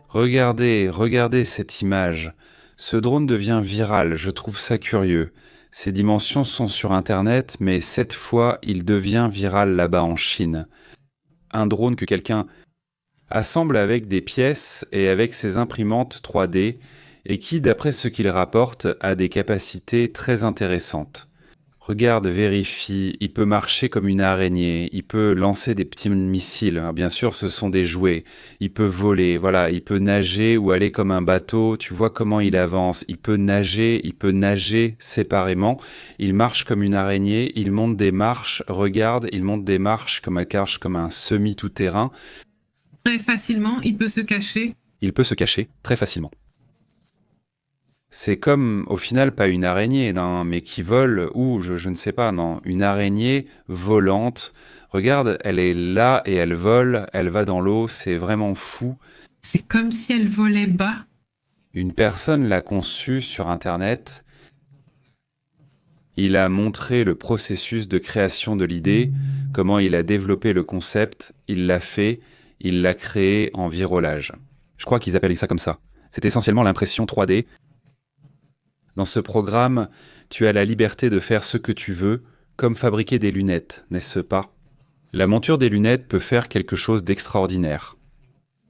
Regardez cette image. Ce drone devient viral, je trouve ça curieux. Ses dimensions sont sur Internet, mais cette fois, il devient viral là-bas en Chine. Un drone que quelqu'un assemble avec des pièces et avec ses imprimantes 3D, et qui, d'après ce qu'il rapporte, a des capacités très intéressantes. Regarde, vérifie, il peut marcher comme une araignée, il peut lancer des petits missiles, hein, bien sûr ce sont des jouets, il peut voler, voilà, il peut nager ou aller comme un bateau, tu vois comment il avance, il peut nager séparément, il marche comme une araignée, il monte des marches, regarde, il monte des marches comme un semi-tout-terrain. Très facilement, il peut se cacher. Il peut se cacher très facilement. C'est comme, au final, pas une araignée, non, mais qui vole, ou je ne sais pas, non, une araignée volante. Regarde, elle est là et elle vole, elle va dans l'eau, c'est vraiment fou. C'est comme si elle volait bas. Une personne l'a conçu sur Internet. Il a montré le processus de création de l'idée, comment il a développé le concept, il l'a fait, il l'a créé en virolage. Je crois qu'ils appellent ça comme ça. C'est essentiellement l'impression 3D. Dans ce programme, tu as la liberté de faire ce que tu veux, comme fabriquer des lunettes, n'est-ce pas? La monture des lunettes peut faire quelque chose d'extraordinaire.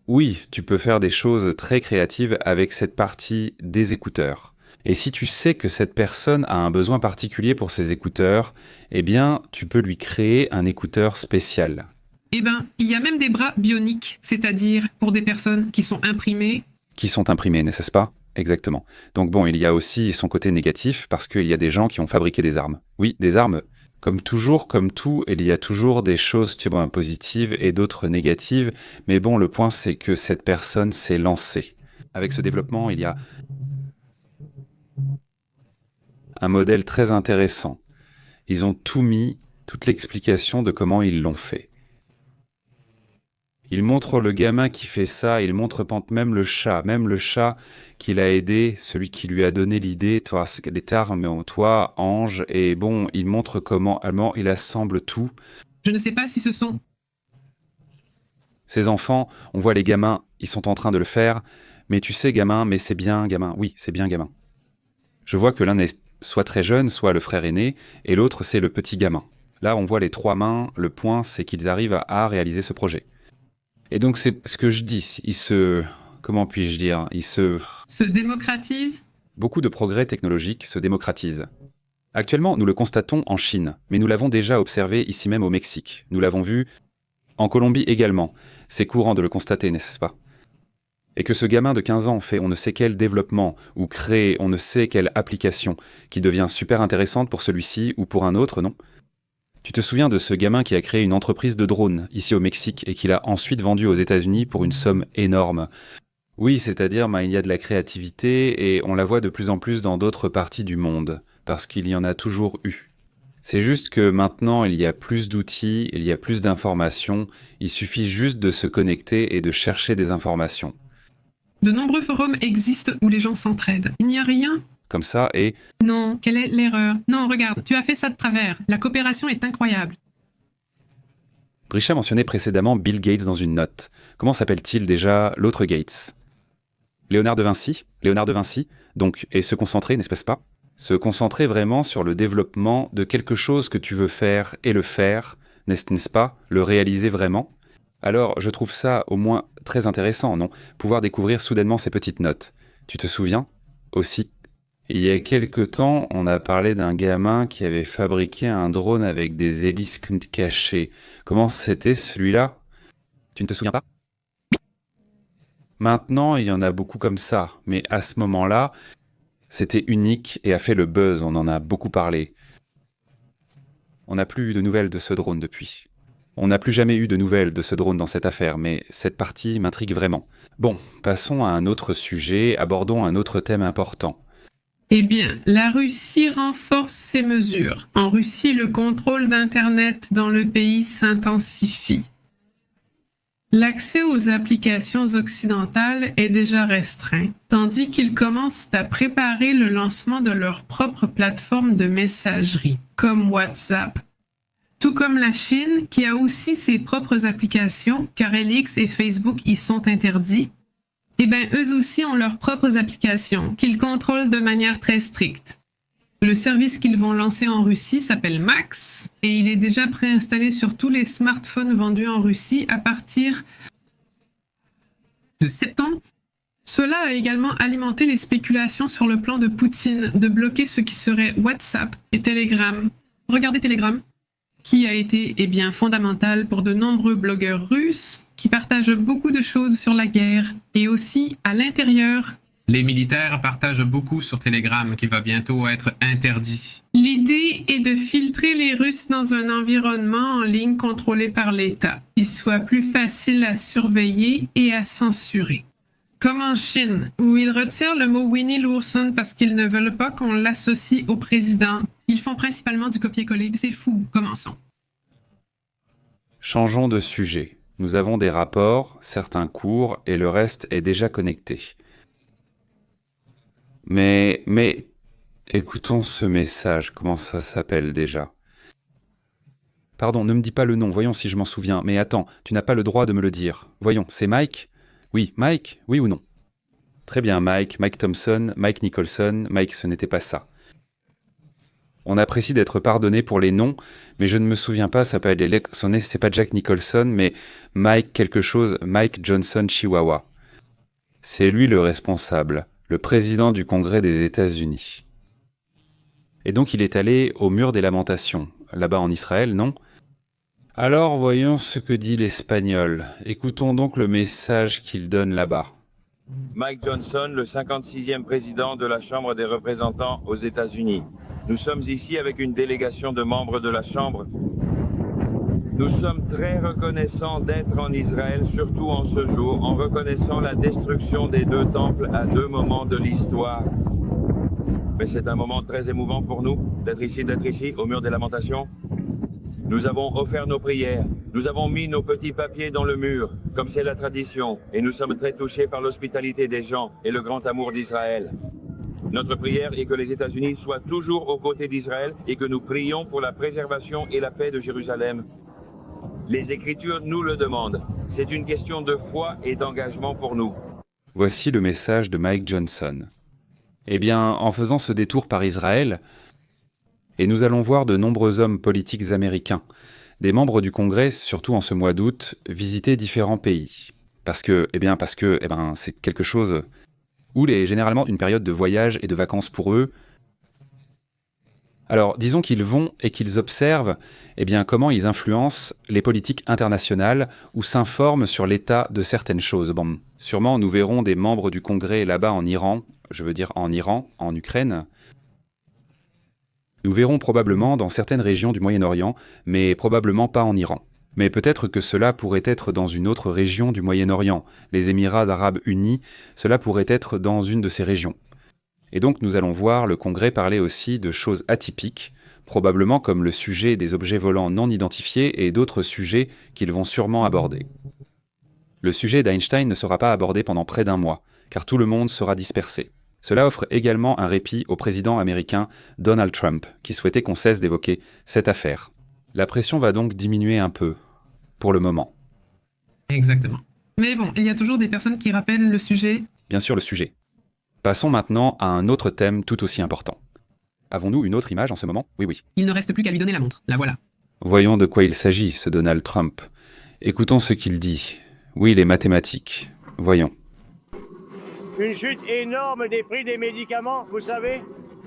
Oui, tu peux faire des choses très créatives avec cette partie des écouteurs. Et si tu sais que cette personne a un besoin particulier pour ses écouteurs, eh bien, tu peux lui créer un écouteur spécial. Eh ben, il y a même des bras bioniques, c'est-à-dire pour des personnes qui sont imprimées. Qui sont imprimés, n'est-ce pas? Exactement. Donc bon, il y a aussi son côté négatif, parce qu'il y a des gens qui ont fabriqué des armes. Oui, des armes. Comme toujours, comme tout, il y a toujours des choses positives et d'autres négatives, mais bon, le point c'est que cette personne s'est lancée. Avec ce développement, il y a un modèle très intéressant. Ils ont tout mis, toute l'explication de comment ils l'ont fait. Il montre le gamin qui fait ça, il montre même le chat qui l'a aidé, celui qui lui a donné l'idée, toi, les armes, toi, ange, et bon, il montre comment il assemble tout. Je ne sais pas si ce sont... Ces enfants, on voit les gamins, ils sont en train de le faire, mais tu sais, gamin, mais c'est bien, gamin, oui, c'est bien, gamin. Je vois que l'un est soit très jeune, soit le frère aîné, et l'autre, c'est le petit gamin. Là, on voit les trois mains, le point, c'est qu'ils arrivent à réaliser ce projet. Et donc, c'est ce que je dis, comment puis-je dire, Se démocratise. Beaucoup de progrès technologiques se démocratisent. Actuellement, nous le constatons en Chine, mais nous l'avons déjà observé ici même au Mexique. Nous l'avons vu en Colombie également. C'est courant de le constater, n'est-ce pas? Et que ce gamin de 15 ans fait on ne sait quel développement ou crée on ne sait quelle application qui devient super intéressante pour celui-ci ou pour un autre, non? Tu te souviens de ce gamin qui a créé une entreprise de drones ici au Mexique et qui l'a ensuite vendue aux États-Unis pour une somme énorme? Oui, c'est-à-dire il y a de la créativité et on la voit de plus en plus dans d'autres parties du monde, parce qu'il y en a toujours eu. C'est juste que maintenant il y a plus d'outils, il y a plus d'informations, il suffit juste de se connecter et de chercher des informations. De nombreux forums existent où les gens s'entraident. Il n'y a rien. Comme ça, et... Non, quelle est l'erreur? Non, regarde, tu as fait ça de travers. La coopération est incroyable. Brisha mentionnait précédemment Bill Gates dans une note. Comment s'appelle-t-il déjà l'autre Gates? Léonard de Vinci, donc, et se concentrer, n'est-ce pas? Se concentrer vraiment sur le développement de quelque chose que tu veux faire et le faire, n'est-ce pas? Le réaliser vraiment. Alors, je trouve ça au moins très intéressant, non? Pouvoir découvrir soudainement ces petites notes. Tu te souviens? Aussi, il y a quelque temps, on a parlé d'un gamin qui avait fabriqué un drone avec des hélices cachées. Comment c'était celui-là? Tu ne te souviens pas? Maintenant, il y en a beaucoup comme ça, mais à ce moment-là, c'était unique et a fait le buzz, on en a beaucoup parlé. On n'a plus eu de nouvelles de ce drone depuis. On n'a plus jamais eu de nouvelles de ce drone dans cette affaire, mais cette partie m'intrigue vraiment. Bon, passons à un autre sujet, abordons un autre thème important. Eh bien, la Russie renforce ses mesures. En Russie, le contrôle d'Internet dans le pays s'intensifie. L'accès aux applications occidentales est déjà restreint, tandis qu'ils commencent à préparer le lancement de leur propre plateforme de messagerie, comme WhatsApp. Tout comme la Chine, qui a aussi ses propres applications, car LX et Facebook y sont interdits. eh bien, eux aussi ont leurs propres applications qu'ils contrôlent de manière très stricte. Le service qu'ils vont lancer en Russie s'appelle Max et il est déjà préinstallé sur tous les smartphones vendus en Russie à partir de septembre. Cela a également alimenté les spéculations sur le plan de Poutine de bloquer ce qui serait WhatsApp et Telegram. Regardez Telegram, qui a été fondamental pour de nombreux blogueurs russes qui partagent beaucoup de choses sur la guerre et aussi à l'intérieur. Les militaires partagent beaucoup sur Telegram qui va bientôt être interdit. L'idée est de filtrer les Russes dans un environnement en ligne contrôlé par l'État, qui soit plus facile à surveiller et à censurer. Comme en Chine, où ils retirent le mot Winnie l'ourson parce qu'ils ne veulent pas qu'on l'associe au président. Ils font principalement du copier-coller. C'est fou. Commençons. Changeons de sujet. Nous avons des rapports, certains courts, et le reste est déjà connecté. Mais, écoutons ce message. Comment ça s'appelle déjà? Pardon, ne me dis pas le nom, voyons si je m'en souviens. Mais attends, tu n'as pas le droit de me le dire. Voyons, c'est Mike? Oui, Mike? Oui ou non? Très bien, Mike Thompson, Mike Nicholson, Mike, ce n'était pas ça. On apprécie d'être pardonné pour les noms, mais je ne me souviens pas, c'est pas Jack Nicholson, mais Mike quelque chose, Mike Johnson Chihuahua. C'est lui le responsable, le président du Congrès des États-Unis. Et donc il est allé au mur des lamentations, là-bas en Israël, non? Alors voyons ce que dit l'Espagnol. Écoutons donc le message qu'il donne là-bas. Mike Johnson, le 56e président de la Chambre des représentants aux États-Unis. Nous sommes ici avec une délégation de membres de la Chambre. Nous sommes très reconnaissants d'être en Israël, surtout en ce jour, en reconnaissant la destruction des deux temples à deux moments de l'histoire. Mais c'est un moment très émouvant pour nous, d'être ici, au mur des lamentations. Nous avons offert nos prières, nous avons mis nos petits papiers dans le mur, comme c'est la tradition, et nous sommes très touchés par l'hospitalité des gens et le grand amour d'Israël. Notre prière est que les États-Unis soient toujours aux côtés d'Israël et que nous prions pour la préservation et la paix de Jérusalem. Les Écritures nous le demandent. C'est une question de foi et d'engagement pour nous. Voici le message de Mike Johnson. Eh bien, en faisant ce détour par Israël, et nous allons voir de nombreux hommes politiques américains, des membres du Congrès, surtout en ce mois d'août, visiter différents pays. Parce que c'est quelque chose où il est généralement une période de voyage et de vacances pour eux. Alors, disons qu'ils vont et qu'ils observent comment ils influencent les politiques internationales ou s'informent sur l'état de certaines choses. Bon, sûrement nous verrons des membres du Congrès là-bas en Iran, en Ukraine. Nous verrons probablement dans certaines régions du Moyen-Orient, mais probablement pas en Iran. Mais peut-être que cela pourrait être dans une autre région du Moyen-Orient, les Émirats arabes unis, cela pourrait être dans une de ces régions. Et donc nous allons voir le Congrès parler aussi de choses atypiques, probablement comme le sujet des objets volants non identifiés et d'autres sujets qu'ils vont sûrement aborder. Le sujet d'Einstein ne sera pas abordé pendant près d'un mois, car tout le monde sera dispersé. Cela offre également un répit au président américain Donald Trump, qui souhaitait qu'on cesse d'évoquer cette affaire. La pression va donc diminuer un peu, pour le moment. Exactement. Mais bon, il y a toujours des personnes qui rappellent le sujet. Bien sûr, le sujet. Passons maintenant à un autre thème tout aussi important. Avons-nous une autre image en ce moment? Oui. Il ne reste plus qu'à lui donner la montre. La voilà. Voyons de quoi il s'agit, ce Donald Trump. Écoutons ce qu'il dit. Oui, les mathématiques. Voyons. Une chute énorme des prix des médicaments, vous savez.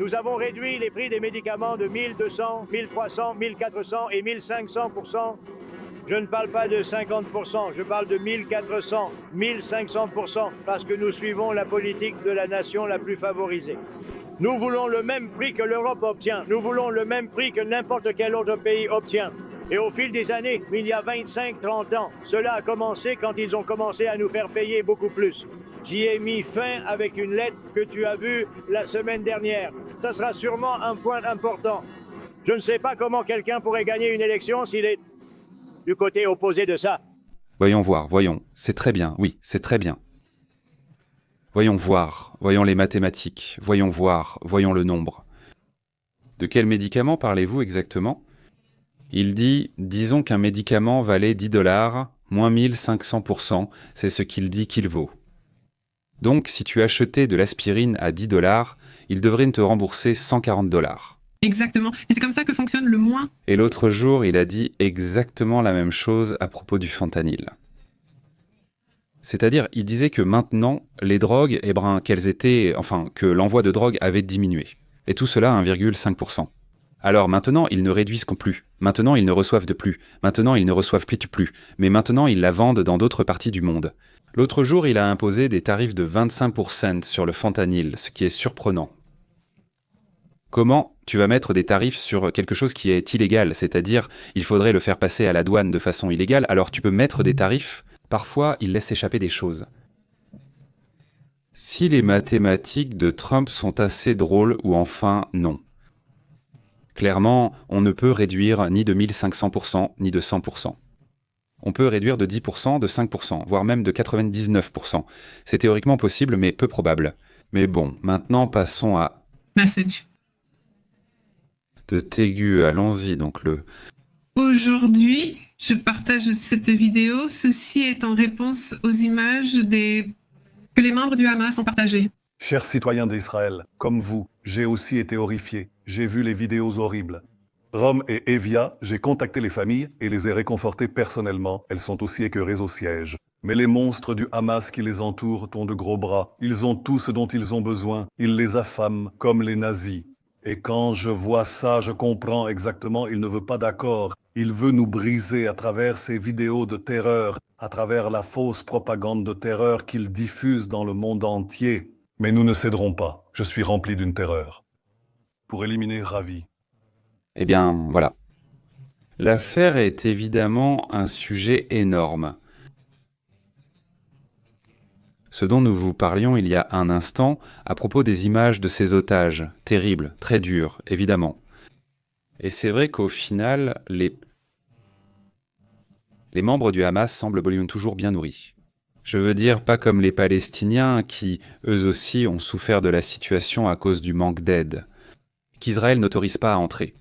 Nous avons réduit les prix des médicaments de 1200, 1300, 1400 et 1500%. Je ne parle pas de 50%, je parle de 1400, 1500%, parce que nous suivons la politique de la nation la plus favorisée. Nous voulons le même prix que l'Europe obtient. Nous voulons le même prix que n'importe quel autre pays obtient. Et au fil des années, il y a 25-30 ans, cela a commencé quand ils ont commencé à nous faire payer beaucoup plus. J'y ai mis fin avec une lettre que tu as vue la semaine dernière. Ça sera sûrement un point important. Je ne sais pas comment quelqu'un pourrait gagner une élection s'il est du côté opposé de ça. Voyons voir, voyons. C'est très bien, oui, c'est très bien. Voyons voir, voyons les mathématiques, voyons voir, voyons le nombre. De quel médicament parlez-vous exactement? Il dit, disons qu'un médicament valait $10, moins 1500%, c'est ce qu'il dit qu'il vaut. Donc, si tu achetais de l'aspirine à 10 $, il devrait te rembourser 140 $. Exactement. Et c'est comme ça que fonctionne le moins. Et l'autre jour, il a dit exactement la même chose à propos du fentanyl. C'est-à-dire, il disait que maintenant, les drogues, que l'envoi de drogue avait diminué. Et tout cela à 1,5%. Alors maintenant, ils ne réduisent plus. Maintenant, ils ne reçoivent de plus. Maintenant, ils ne reçoivent plus. Mais maintenant, ils la vendent dans d'autres parties du monde. L'autre jour, il a imposé des tarifs de 25% sur le fentanyl, ce qui est surprenant. Comment tu vas mettre des tarifs sur quelque chose qui est illégal? C'est-à-dire, il faudrait le faire passer à la douane de façon illégale, alors tu peux mettre des tarifs. Parfois, il laisse échapper des choses. Si les mathématiques de Trump sont assez drôles ou enfin non. Clairement, on ne peut réduire ni de 1500% ni de 100%. On peut réduire de 10%, de 5%, voire même de 99%. C'est théoriquement possible, mais peu probable. Mais bon, maintenant passons à... Message. De Tégu, allons-y, donc Aujourd'hui, je partage cette vidéo. Ceci est en réponse aux images que les membres du Hamas ont partagées. Chers citoyens d'Israël, comme vous, j'ai aussi été horrifié. J'ai vu les vidéos horribles. Rome et Evia, j'ai contacté les familles et les ai réconfortées personnellement. Elles sont aussi écœurées au siège. Mais les monstres du Hamas qui les entourent ont de gros bras. Ils ont tout ce dont ils ont besoin. Ils les affament, comme les nazis. Et quand je vois ça, je comprends exactement, il ne veut pas d'accord. Il veut nous briser à travers ces vidéos de terreur, à travers la fausse propagande de terreur qu'il diffuse dans le monde entier. Mais nous ne céderons pas. Je suis rempli d'une terreur. Pour éliminer Ravi. Eh bien, voilà. L'affaire est évidemment un sujet énorme. Ce dont nous vous parlions il y a un instant, à propos des images de ces otages, terribles, très durs, évidemment. Et c'est vrai qu'au final, les membres du Hamas semblent toujours bien nourris. Je veux dire, pas comme les Palestiniens qui, eux aussi, ont souffert de la situation à cause du manque d'aide, qu'Israël n'autorise pas à entrer.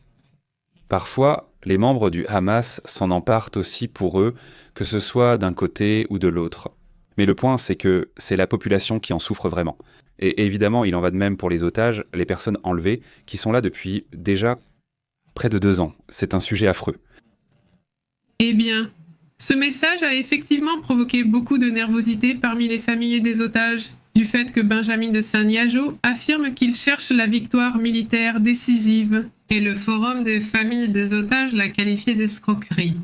Parfois, les membres du Hamas s'en emparent aussi pour eux, que ce soit d'un côté ou de l'autre. Mais le point, c'est que c'est la population qui en souffre vraiment. Et évidemment, il en va de même pour les otages, les personnes enlevées, qui sont là depuis déjà près de 2 ans. C'est un sujet affreux. Eh bien, ce message a effectivement provoqué beaucoup de nervosité parmi les familles des otages, du fait que Benjamin Netanyahu affirme qu'il cherche la victoire militaire décisive, et le Forum des familles des otages l'a qualifié d'escroquerie.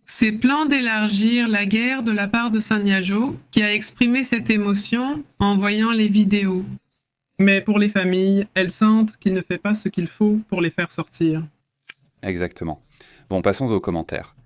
Ces plans d'élargir la guerre de la part de Netanyahu, qui a exprimé cette émotion en voyant les vidéos. Mais pour les familles, elles sentent qu'il ne fait pas ce qu'il faut pour les faire sortir. Exactement. Bon, passons aux commentaires.